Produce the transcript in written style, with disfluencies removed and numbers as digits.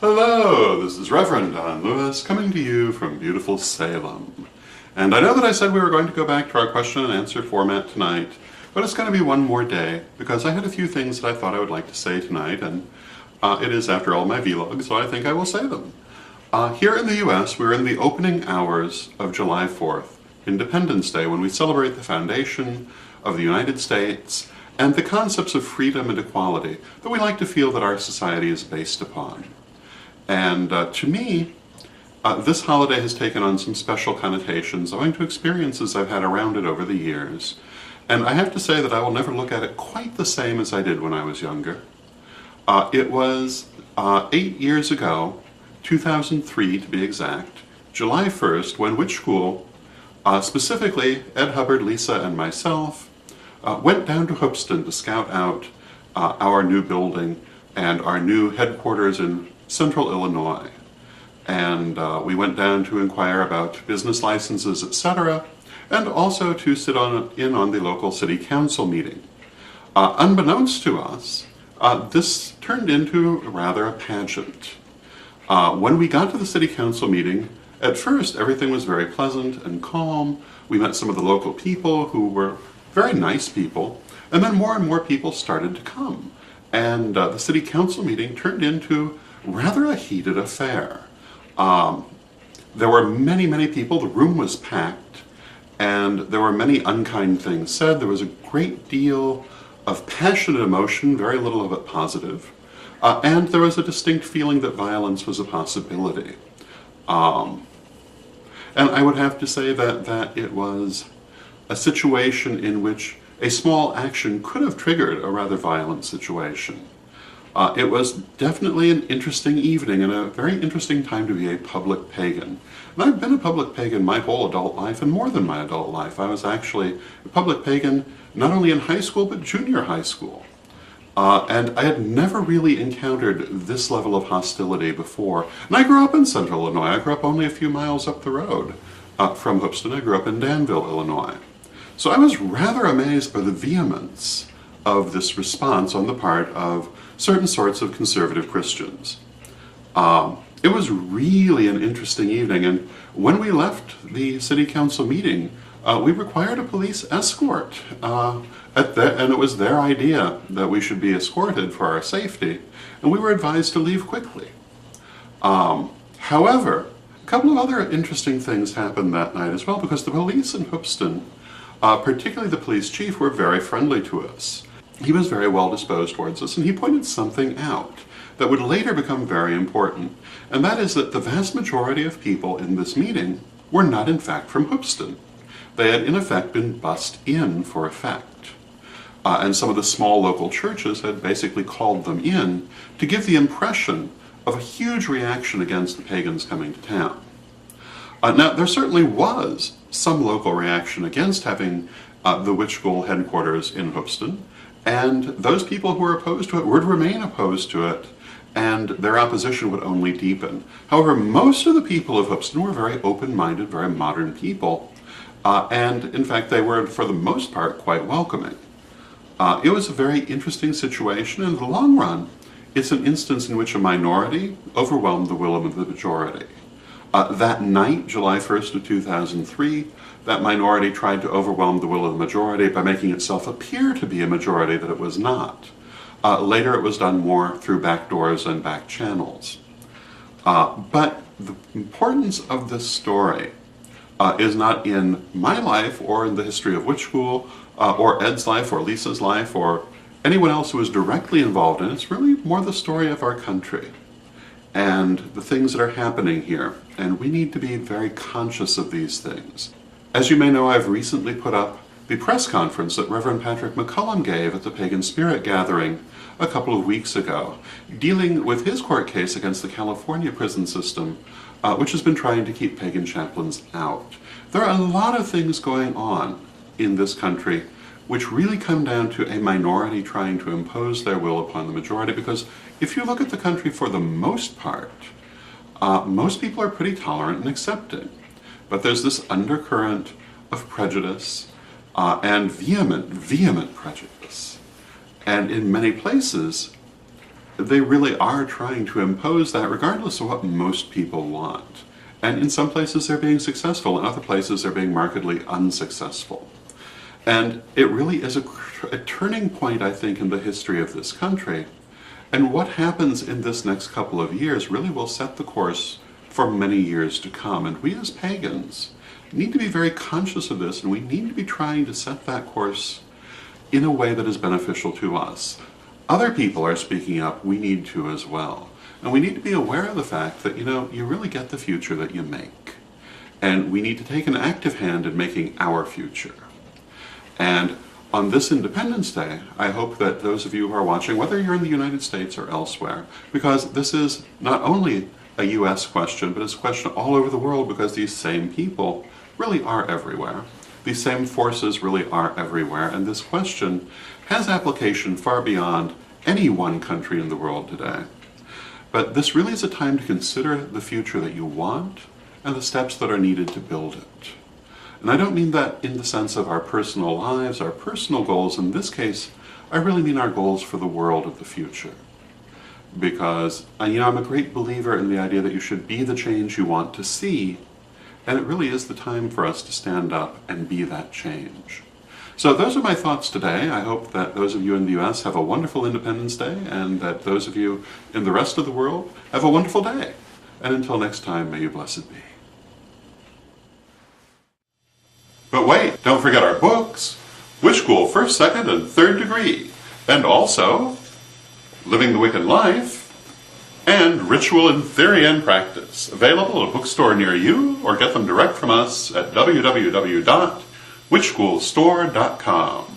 Hello, this is Reverend Don Lewis coming to you from beautiful Salem. And I know that I said we were going to go back to our question and answer format tonight, but it's going to be one more day because I had a few things that I thought I would like to say tonight, and it is, after all, my vlog, so I think I will say them. Here in the US, we're in the opening hours of July 4th, Independence Day, when we celebrate the foundation of the United States and the concepts of freedom and equality that we like to feel that our society is based upon. And to me, this holiday has taken on some special connotations owing to experiences I've had around it over the years. And I have to say that I will never look at it quite the same as I did when I was younger. It was 8 years ago, 2003 to be exact, July 1st, when Witch School, specifically Ed Hubbard, Lisa, and myself, went down to Hoopeston to scout out our new building and our new headquarters in Central Illinois. And we went down to inquire about business licenses, etc., and also to sit in on the local city council meeting. Unbeknownst to us, this turned into rather a pageant. When we got to the city council meeting, at first everything was very pleasant and calm. We met some of the local people who were very nice people, and then more and more people started to come. And the city council meeting turned into rather a heated affair. There were many, many people. The room was packed, and there were many unkind things said. There was a great deal of passionate emotion, very little of it positive, and there was a distinct feeling that violence was a possibility. And I would have to say that it was a situation in which a small action could have triggered a rather violent situation. It was definitely an interesting evening and a very interesting time to be a public pagan. And I've been a public pagan my whole adult life and more than my adult life. I was actually a public pagan not only in high school but junior high school. And I had never really encountered this level of hostility before. And I grew up in Central Illinois. I grew up only a few miles up the road from Hoopeston. I grew up in Danville, Illinois. So I was rather amazed by the vehemence of this response on the part of certain sorts of conservative Christians. It was really an interesting evening, and when we left the city council meeting, we required a police escort, and it was their idea that we should be escorted for our safety, and we were advised to leave quickly. However, a couple of other interesting things happened that night as well, because the police in Hoopeston, particularly the police chief, were very friendly to us. He was very well disposed towards us, and he pointed something out that would later become very important, and that is that the vast majority of people in this meeting were not in fact from Hoopeston. They had in effect been bussed in for effect. And some of the small local churches had basically called them in to give the impression of a huge reaction against the pagans coming to town. Now, there certainly was some local reaction against having the Witch School headquarters in Hoopeston, and those people who were opposed to it would remain opposed to it, and their opposition would only deepen. However, most of the people of Hoopeston were very open-minded, very modern people, and in fact they were, for the most part, quite welcoming. It was a very interesting situation, and in the long run, it's an instance in which a minority overwhelmed the will of the majority. That night, July 1st of 2003, that minority tried to overwhelm the will of the majority by making itself appear to be a majority that it was not. Later it was done more through back doors and back channels. But the importance of this story is not in my life or in the history of Witch School or Ed's life or Lisa's life or anyone else who is directly involved in it. It's really more the story of our country and the things that are happening here, and we need to be very conscious of these things. As you may know, I've recently put up the press conference that Reverend Patrick McCullum gave at the Pagan Spirit Gathering a couple of weeks ago, dealing with his court case against the California prison system, which has been trying to keep pagan chaplains out. There are a lot of things going on in this country which really come down to a minority trying to impose their will upon the majority, because if you look at the country for the most part, most people are pretty tolerant and accepting. But there's this undercurrent of prejudice and vehement prejudice. And in many places, they really are trying to impose that regardless of what most people want. And in some places they're being successful, in other places they're being markedly unsuccessful. And it really is a turning point, I think, in the history of this country. And what happens in this next couple of years really will set the course for many years to come. And we as pagans need to be very conscious of this, and we need to be trying to set that course in a way that is beneficial to us. Other people are speaking up, we need to as well. And we need to be aware of the fact that, you really get the future that you make. And we need to take an active hand in making our future. And on this Independence Day, I hope that those of you who are watching, whether you're in the United States or elsewhere, because this is not only a US question, but it's a question all over the world, because these same people really are everywhere. These same forces really are everywhere, and this question has application far beyond any one country in the world today. But this really is a time to consider the future that you want and the steps that are needed to build it. And I don't mean that in the sense of our personal lives, our personal goals. In this case, I really mean our goals for the world of the future. Because, I'm a great believer in the idea that you should be the change you want to see, and it really is the time for us to stand up and be that change. So those are my thoughts today. I hope that those of you in the US have a wonderful Independence Day, and that those of you in the rest of the world have a wonderful day. And until next time, may you blessed be. But wait, don't forget our books, Witch School First, Second, and Third Degree, and also Living the Wiccan Life, and Ritual in Theory and Practice, available at a bookstore near you, or get them direct from us at www.witchschoolstore.com.